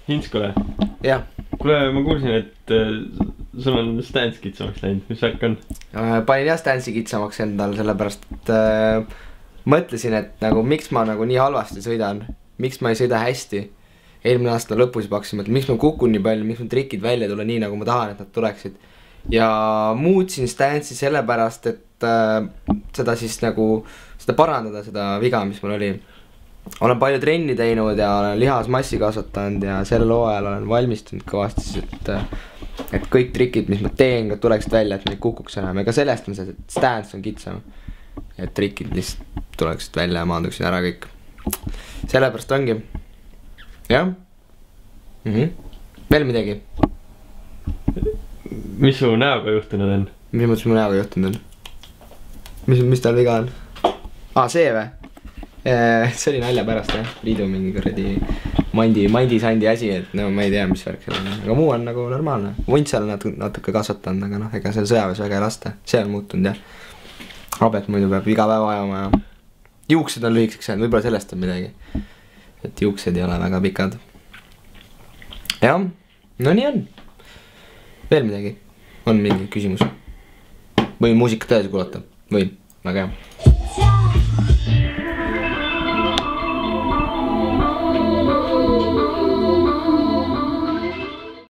Hinskule. Jah. Kuule, ma kuulsin, et sul on stance kitsamaks läinud, mis värk on? Panin jah stance'i kitsamaks endal, sellepärast mõtlesin, et nagu miks ma nagu nii halvasti sõidan, miks ma ei sõida hästi. Eelmine aasta lõpus juba hakkasin mõtlema, miks ma kukun nii palju, miks ma trikid välja tule nii, nagu ma tahan, et nad tuleksid. Ja muutsin stance'i sellepärast, et seda siis nagu, seda parandada, seda viga, mis mul oli. Olen palju trenni teinud ja olen lihasmassi kasvatanud ja sellel hooajal olen valmistunud kõvasti siis, et kõik trikid, mis ma teen, ka tuleksid välja, et ma ei kukuks enam. Ega sellest on see, et stance on kitsam. Et trikid lihtsalt tuleksid välja ja maanduksid ära kõik. Sellepärast ongi. Jah. Veel midagi. Mis su näoga juhtunud on? Mis mõttes mu näoga juhtunud on? Mis tal viga on? See või? See oli nalja pärast jah, Priidu mingi kuradi mandi-sandi asi, et no ma ei tea, mis värk seal on. Aga muu on nagu normaalne. Vunt seal on natuke kasvatanud, aga noh, ega seal sõjaväes väga ei lasta. See on muutunud jah. Rabet muidu peab iga päev ajama ja juuksed on lühikseks jäänud, võib-olla sellest on midagi. Et juuksed ei ole väga pikad. Jah, no nii on. Veel midagi? On mingi küsimus? Või muusikat edasi kuulata? Või? Väga hea.